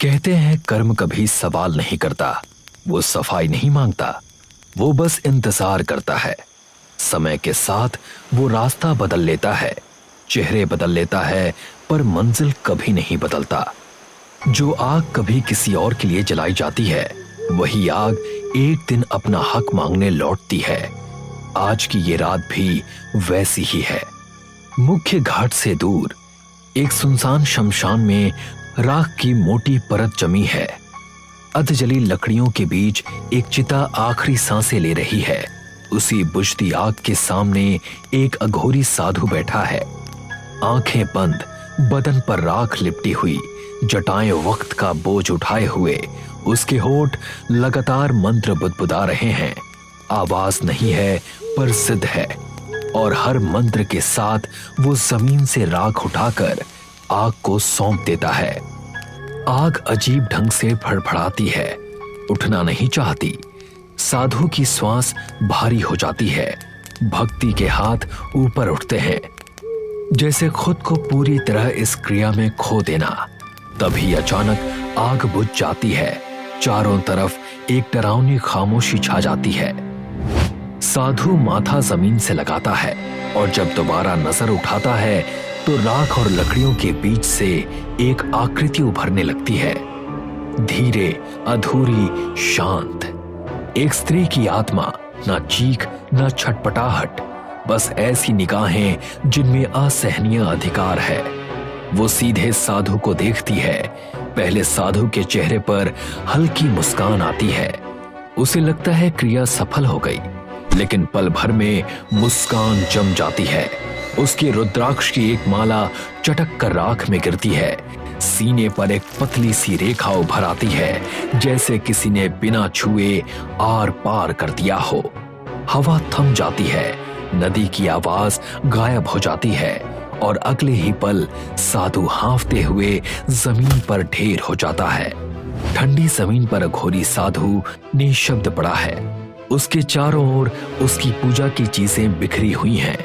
कहते हैं कर्म कभी सवाल नहीं करता, वो सफाई नहीं मांगता, वो बस इंतजार करता है। समय के साथ वो रास्ता बदल लेता है, चेहरे बदल लेता है, पर मंजिल कभी नहीं बदलता। जो आग कभी किसी और के लिए जलाई जाती है, वही आग एक दिन अपना हक मांगने लौटती है। आज की ये रात भी वैसी ही है। मुख्य घाट से दूर एक सुनसान शमशान में राख की मोटी परत जमी है। अधजली लकड़ियों के बीच एक चिता आखिरी सांसें ले रही है। उसी बुझती आग के सामने एक अघोरी साधु बैठा है, आंखें बंद, बदन पर राख लिपटी हुई, जटाएं वक्त का बोझ उठाए हुए। उसके होठ लगातार मंत्र बुदबुदा रहे हैं। आवाज नहीं है पर जिद है, और हर मंत्र के साथ वो जमीन से राख उठाकर आग को सौंप देता है। आग अजीब ढंग से फड़फड़ाती है, उठना नहीं चाहती। साधु की श्वास भारी हो जाती है, भक्ति के हाथ ऊपर उठते हैं, जैसे खुद को पूरी तरह इस क्रिया में खो देना। तभी अचानक आग बुझ जाती है। चारों तरफ एक डरावनी खामोशी छा जाती है। साधु माथा जमीन से लगाता है और जब दोबारा नजर उठाता है तो राख और लकड़ियों के बीच से एक आकृति उभरने लगती है, धीरे, अधूरी, शांत। एक स्त्री की आत्मा, ना चीख ना छटपटाहट, बस ऐसी निगाहें जिनमें असहनीय अधिकार है। वो सीधे साधु को देखती है। पहले साधु के चेहरे पर हल्की मुस्कान आती है। उसे लगता है क्रिया सफल हो गई, लेकिन पल भर में मुस्कान जम जाती है। उसकी रुद्राक्ष की एक माला चटक कर राख में गिरती है। सीने पर एक पतली सी रेखा उभर आती है, जैसे किसी ने बिना छुए आर पार कर दिया हो। हवा थम जाती है, नदी की आवाज गायब हो जाती है, और अगले ही पल साधु हांफते हुए जमीन पर ढेर हो जाता है। ठंडी जमीन पर अघोरी साधु निशब्द पड़ा है। उसके चारों ओर उसकी पूजा की चीजें बिखरी हुई हैं।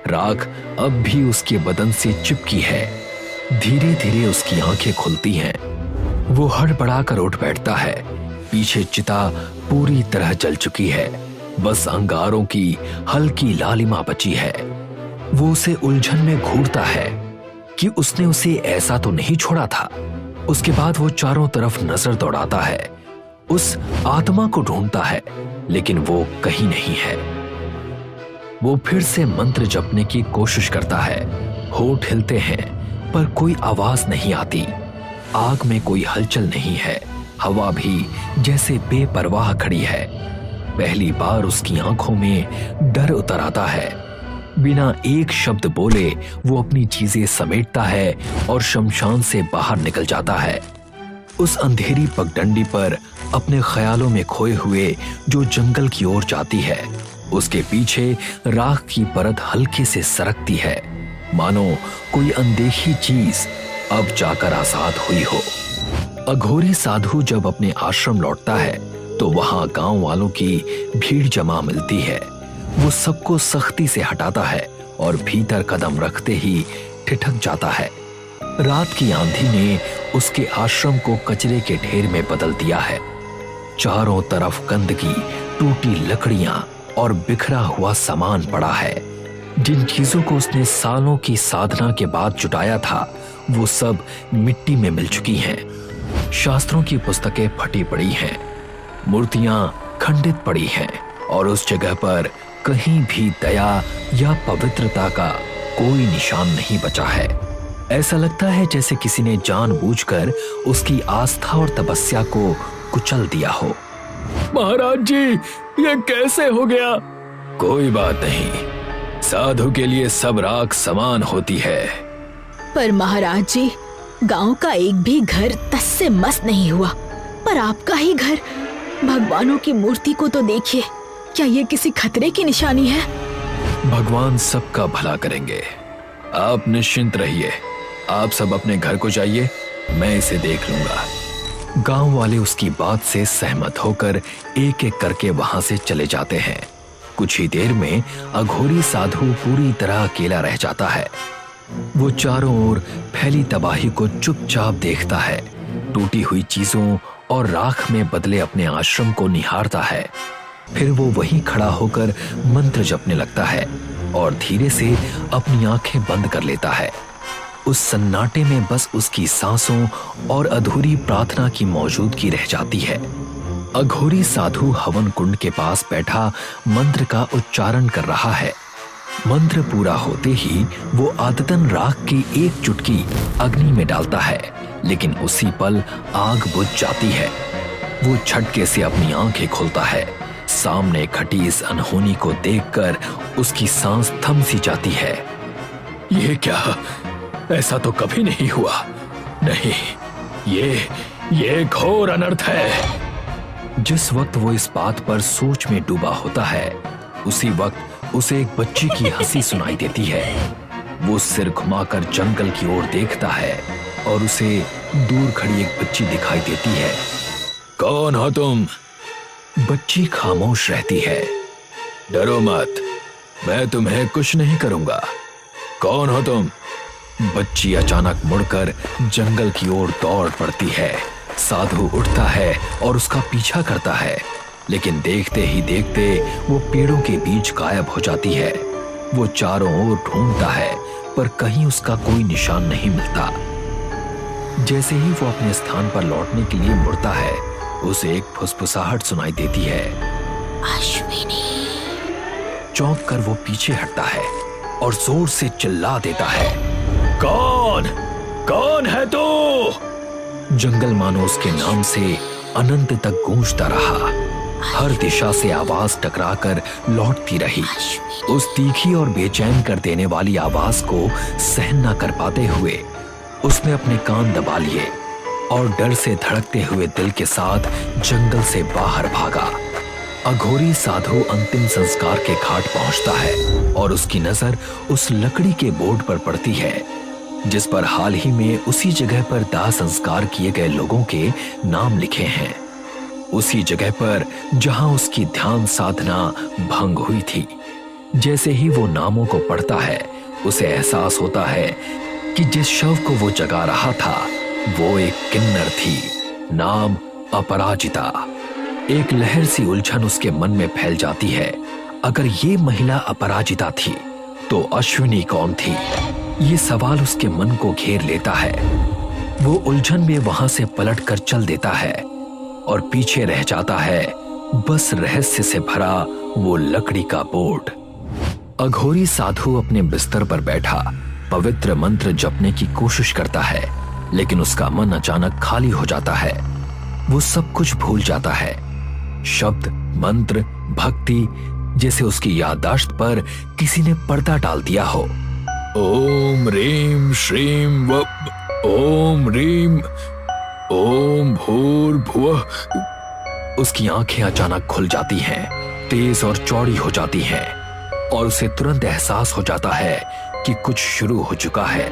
राख अब भी उसके बदन से चिपकी है। धीरे धीरे उसकी आंखें खुलती हैं। वो हड़बड़ाकर उठ बैठता है। पीछे चिता पूरी तरह जल चुकी है, बस अंगारों की हल्की लालिमा बची है। वो उसे उलझन में घूरता है कि उसने उसे ऐसा तो नहीं छोड़ा था। उसके बाद वो चारों तरफ नजर दौड़ाता है, उस आत्मा को ढूंढता है, लेकिन वो कहीं नहीं है। वो फिर से मंत्र जपने की कोशिश करता है। होठ हिलते हैं, पर कोई आवाज नहीं आती। आग में कोई हलचल नहीं है। हवा भी जैसे बेपरवाह खड़ी है। पहली बार उसकी आंखों में डर उतर आता है। बिना एक शब्द बोले वो अपनी चीजें समेटता है और शमशान से बाहर निकल जाता है। उस अंधेरी पगडंडी पर अपने ख्यालों में खोए हुए जो जंगल की ओर जाती है, उसके पीछे राख की परत हल्के से सरकती है, मानो कोई अनदेखी चीज अब जाकर आजाद हुई हो। अघोरी साधु जब अपने आश्रम लौटता है तो वहां गांव वालों की भीड़ जमा मिलती है। वो सबको सख्ती से हटाता है और भीतर कदम रखते ही ठिठक जाता है। रात की आंधी ने उसके आश्रम को कचरे के ढेर में बदल दिया है। चारों तरफ गंदगी, टूटी लकड़ियां और बिखरा हुआ सामान पड़ा है। जिन चीजों को उसने सालों की साधना के बाद जुटाया था, वो सब मिट्टी में मिल चुकी हैं। शास्त्रों की पुस्तकें फटी पड़ी हैं, मूर्तियां खंडित पड़ी हैं, और उस जगह पर कहीं भी दया या पवित्रता का कोई निशान नहीं बचा है। ऐसा लगता है जैसे किसी ने जानबूझकर उसकी आस्था और तपस्या को कुचल दिया हो। महाराज जी, ये कैसे हो गया? कोई बात नहीं, साधु के लिए सब राख समान होती है। पर महाराज जी, गांव का एक भी घर तस से मस नहीं हुआ, पर आपका ही घर। भगवानों की मूर्ति को तो देखिए, क्या ये किसी खतरे की निशानी है? भगवान सबका भला करेंगे, आप निश्चिंत रहिए। आप सब अपने घर को जाइए, मैं इसे देख लूंगा। गांव वाले उसकी बात से सहमत होकर एक एक करके वहां से चले जाते हैं। कुछ ही देर में अघोरी साधु पूरी तरह अकेला रह जाता है। वो चारों ओर फैली तबाही को चुपचाप देखता है। टूटी हुई चीजों और राख में बदले अपने आश्रम को निहारता है। फिर वो वहीं खड़ा होकर मंत्र जपने लगता है और धीरे से अपनी आंखें बंद कर लेता है। उस सन्नाटे में बस उसकी सांसों और अधूरी प्रार्थना की मौजूदगी रह जाती है। अघोरी साधु हवन कुंड के पास बैठा मंत्र का उच्चारण कर रहा है। मंत्र पूरा होते ही वो आदतन राख की एक चुटकी अग्नि में डालता है, लेकिन उसी पल आग बुझ जाती है। वो झटके से अपनी आंखें खोलता है। सामने खटी इस अनहोनी को देखकर उसकी सांस थम सी जाती है। ये क्या? ऐसा तो कभी नहीं हुआ। नहीं, ये घोर अनर्थ है। जिस वक्त वो इस बात पर सोच में डूबा होता है, उसी वक्त उसे एक बच्ची की हंसी सुनाई देती है। वो सिर घुमाकर जंगल की ओर देखता है और उसे दूर खड़ी एक बच्ची दिखाई देती है। कौन हो तुम? बच्ची खामोश रहती है। डरो मत, मैं तुम्हें कुछ नहीं करूंगा। कौन हो तुम? बच्ची अचानक मुड़कर जंगल की ओर दौड़ पड़ती है। साधु उठता है और उसका पीछा करता है, लेकिन देखते ही देखते वो पेड़ों के बीच गायब हो जाती है। वो चारों ओर ढूंढता है, पर कहीं उसका कोई निशान नहीं मिलता। जैसे ही वो अपने स्थान पर लौटने के लिए मुड़ता है, उसे एक फुसफुसाहट सुनाई देती है। अश्विनी। चौंक कर वो पीछे हटता है और जोर से चिल्ला देता है, कौन है तू? जंगल मानो उसके नाम से अनंत तक गूंजता रहा। हर दिशा से आवाज टकराकर लौटती रही। उस तीखी और बेचैन कर देने वाली आवाज को सहन न कर पाते हुए उसने अपने कान दबा लिए और डर से धड़कते हुए दिल के साथ जंगल से बाहर भागा। अघोरी साधु अंतिम संस्कार के घाट पहुंचता है और उसकी नजर उस लकड़ी के बोर्ड पर पड़ती है, जिस पर हाल ही में उसी जगह पर दाह संस्कार किए गए लोगों के नाम लिखे हैं। उसी जगह पर जहां उसकी ध्यान साधना भंग हुई थी। जैसे ही वो नामों को पढ़ता है, उसे एहसास होता है कि जिस शव को वो जगा रहा था वो एक किन्नर थी, नाम अपराजिता। एक लहर सी उलझन उसके मन में फैल जाती है। अगर ये महिला अपराजिता थी तो अश्विनी कौन थी? ये सवाल उसके मन को घेर लेता है। वो उलझन में वहां से पलट कर चल देता है और पीछे रह जाता है बस रहस्य से भरा वो लकड़ी का बोर्ड। अघोरी साधु अपने बिस्तर पर बैठा पवित्र मंत्र जपने की कोशिश करता है, लेकिन उसका मन अचानक खाली हो जाता है। वो सब कुछ भूल जाता है। शब्द, मंत्र, भक्ति जैसे उसकी याददाश्त पर किसी ने पर्दा डाल दिया हो। ओम रीम श्रीम व ओम रीम ओम भूर्भुवः। उसकी आंखें अचानक खुल जाती हैं, तेज और चौड़ी हो जाती हैं और उसे तुरंत एहसास हो जाता है कि कुछ शुरू हो चुका है।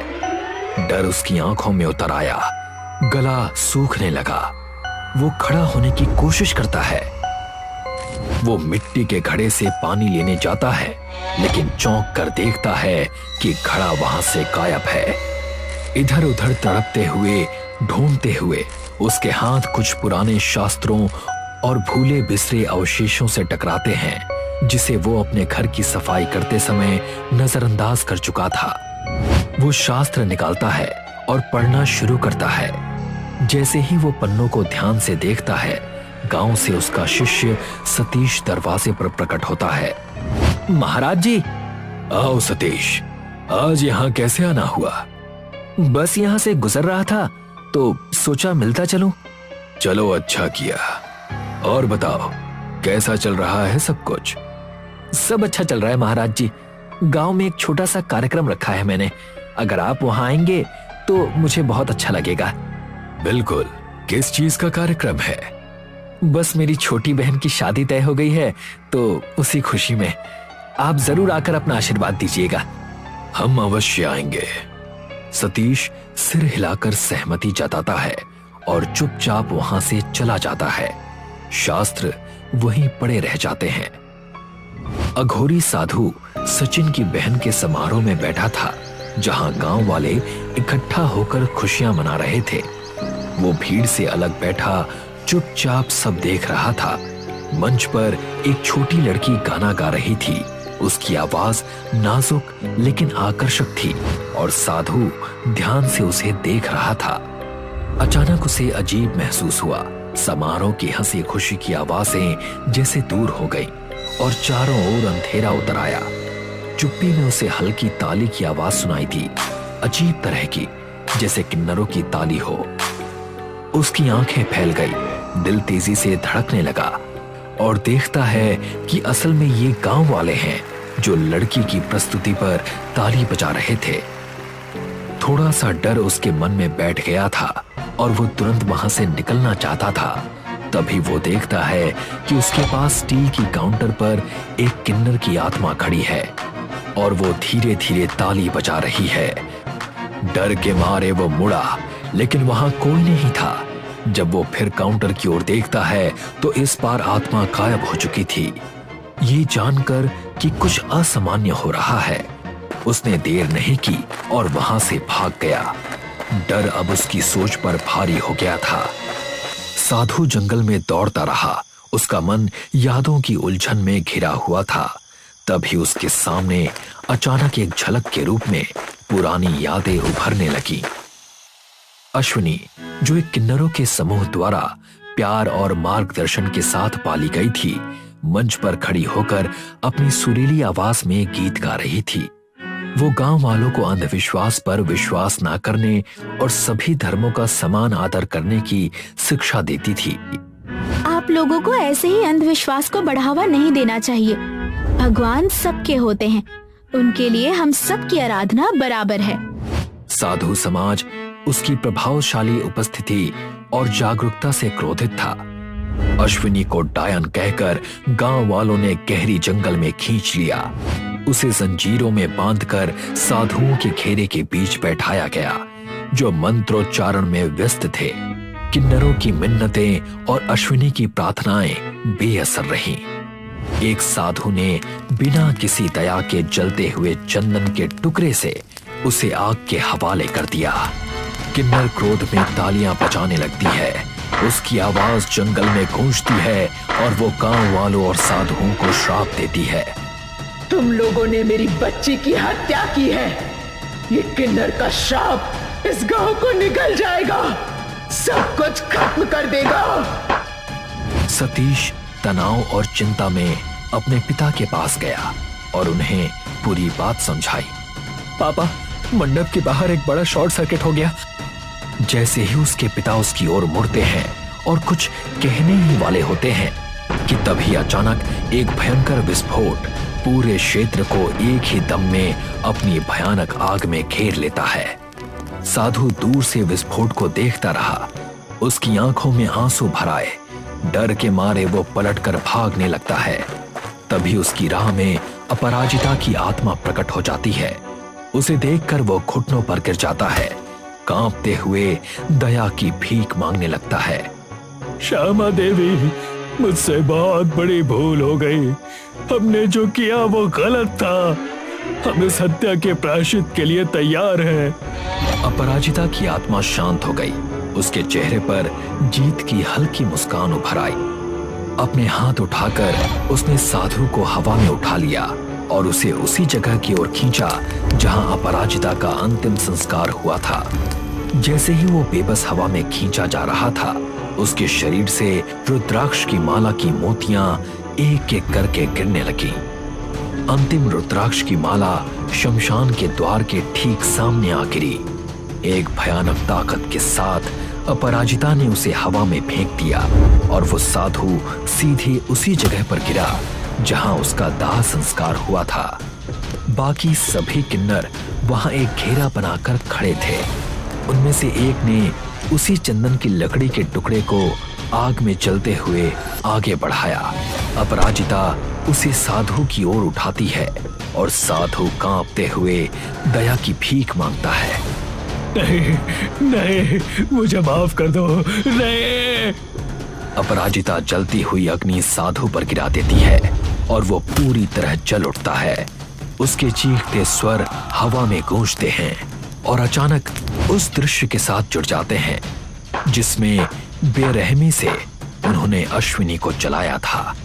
डर उसकी आंखों में उतर आया, गला सूखने लगा। वो खड़ा होने की कोशिश करता है। वो मिट्टी के घड़े से पानी लेने जाता है, लेकिन चौंक कर देखता है कि घड़ा वहां से गायब है। इधर उधर तड़पते हुए, ढूंढते हुए उसके हाथ कुछ पुराने शास्त्रों और भूले बिसरे अवशेषों से टकराते हैं, जिसे वो अपने घर की सफाई करते समय नजरअंदाज कर चुका था। वो शास्त्र निकालता है और पढ़ना शुरू करता है। जैसे ही वो पन्नों को ध्यान से देखता है, गांव से उसका शिष्य सतीश दरवाजे पर प्रकट होता है। महाराज जी। आओ सतीश, आज यहाँ कैसे आना हुआ? बस यहाँ से गुजर रहा था तो सोचा मिलता चलूं। चलो, अच्छा किया। और बताओ, कैसा चल रहा है सब कुछ? सब अच्छा चल रहा है महाराज जी। गांव में एक छोटा सा कार्यक्रम रखा है मैंने। अगर आप वहां आएंगे तो मुझे बहुत अच्छा लगेगा। बिल्कुल। किस चीज का कार्यक्रम है? बस मेरी छोटी बहन की शादी तय हो गई है, तो उसी खुशी में आप जरूर आकर अपना आशीर्वाद दीजिएगा। हम अवश्य आएंगे। सतीश सिर हिलाकर सहमति जताता है और चुपचाप वहां से चला जाता है। शास्त्र वहीं पड़े रह जाते हैं। अघोरी साधु सचिन की बहन के समारोह में बैठा था, जहां गांव वाले इकट्ठा होकर खुशियां मना रहे थे। वो भीड़ से अलग बैठा चुपचाप सब देख रहा था। मंच पर एक छोटी लड़की गाना गा रही थी। उसकी आवाज नाजुक लेकिन आकर्षक थी और साधु ध्यान से उसे देख रहा था। अचानक उसे अजीब महसूस हुआ। समारोह की हंसी खुशी की आवाजें जैसे दूर हो गई और चारों ओर अंधेरा उतर आया। चुप्पी में उसे हल्की ताली की आवाज सुनाई दी, अजीब तरह की, जैसे किन्नरों की ताली हो। उसकी आंखें फैल गई, दिल तेजी से धड़कने लगा और देखता है कि असल में ये गांव वाले हैं जो लड़की की प्रस्तुति पर ताली बजा रहे थे। थोड़ा सा डर उसके मन में बैठ गया था और वो तुरंत वहां से निकलना चाहता था। तभी वो देखता है कि उसके पास स्टील की काउंटर पर एक किन्नर की आत्मा खड़ी है और वो धीरे धीरे ताली बजा रही है। डर के मारे वो मुड़ा, लेकिन वहां कोई नहीं था। जब वो फिर काउंटर की ओर देखता है तो इस बार आत्मा गायब हो चुकी थी। ये जानकर कि कुछ असामान्य हो रहा है, उसने देर नहीं की और वहां से भाग गया। डर अब उसकी सोच पर भारी हो गया था। साधु जंगल में दौड़ता रहा, उसका मन यादों की उलझन में घिरा हुआ था। तभी उसके सामने अचानक एक झलक के रूप में पुरानी यादें उभरने लगी। अश्विनी, जो एक किन्नरों के समूह द्वारा प्यार और मार्गदर्शन के साथ पाली गई थी, मंच पर खड़ी होकर अपनी सुरीली आवाज में गीत गा रही थी। वो गांव वालों को अंधविश्वास पर विश्वास न करने और सभी धर्मों का समान आदर करने की शिक्षा देती थी। आप लोगों को ऐसे ही अंधविश्वास को बढ़ावा नहीं देना चाहिए। भगवान सबके होते हैं, उनके लिए हम सबकी आराधना बराबर है। साधु समाज उसकी प्रभावशाली उपस्थिति और जागरूकता से क्रोधित था। अश्विनी को डायन कहकर गांव वालों ने गहरी जंगल में खींच लिया। उसे जंजीरों में बांधकर साधुओं के घेरे के बीच बैठाया गया, जो मंत्रोच्चारण में व्यस्त थे। किन्नरों की मिन्नतें और अश्विनी की प्रार्थनाएं बेअसर रहीं। एक साधु ने बिना किसी दया के जलते हुए चंदन के टुकड़े से उसे आग के हवाले कर दिया। किन्नर क्रोध में तालियां बजाने लगती है, उसकी आवाज जंगल में गूंजती है और वो गांव वालों और साधुओं को श्राप देती है। तुम लोगों ने मेरी बच्ची की हत्या की है। ये किन्नर का श्राप इस गांव को निकल जाएगा, सब कुछ खत्म कर देगा। सतीश तनाव और चिंता में अपने पिता के पास गया और उन्हें पूरी बात समझाई। पापा, मंडप के बाहर एक बड़ा शॉर्ट सर्किट हो गया। जैसे ही उसके पिता उसकी ओर मुड़ते हैं और कुछ कहने ही वाले होते हैं कि तभी अचानक एक भयंकर विस्फोट पूरे क्षेत्र को एक ही दम में अपनी भयानक आग में घेर लेता है। साधु दूर से विस्फोट को देखता रहा, उसकी आंखों में आंसू भर आए। डर के मारे वो पलटकर भागने लगता है। तभी उसकी राह में अपराजिता की आत्मा प्रकट हो जाती है। उसे देखकर वो घुटनों पर गिर जाता है, कांपते हुए दया की भीख मांगने लगता है। श्यामा देवी, मुझसे बहुत बड़ी भूल हो गई। हमने जो किया वो गलत था। हम इस हत्या के प्रायश्चित के लिए तैयार हैं। अपराजिता की आत्मा शांत हो गई। उसके चेहरे पर जीत की हल्की मुस्कान उभर आई। अपने हाथ उठाकर उसने साधु को हवा में उठा लिया और उसे उसी जगह की ओर खींचा जहां अपराजिता का अंतिम संस्कार हुआ था। जैसे ही वो बेबस हवा में खींचा जा रहा था, उसके शरीर से रुद्राक्ष की माला की मोतियां एक एक करके गिरने लगी। अंतिम रुद्राक्ष की माला शमशान के द्वार के ठीक सामने आ गिरी। एक भयानक ताकत के साथ अपराजिता ने उसे हवा में फेंक दिया और वो साधु सीधे उसी जगह पर गिरा जहां उसका दाह संस्कार हुआ था। बाकी सभी किन्नर वहां एक घेरा बनाकर खड़े थे। उनमें से एक ने उसी चंदन की लकड़ी के टुकड़े को आग में जलते हुए आगे बढ़ाया। अपराजिता उसे साधु की ओर उठाती है और साधु कांपते हुए दया की भीख मांगता है। नहीं, नहीं, मुझे माफ कर दो। नहीं। अपराजिता जलती हुई अग्नि साधु पर गिरा देती है और वो पूरी तरह जल उठता है। उसके चीखते स्वर हवा में गूंजते हैं और अचानक उस दृश्य के साथ जुड़ जाते हैं जिसमें बेरहमी से उन्होंने अश्विनी को जलाया था।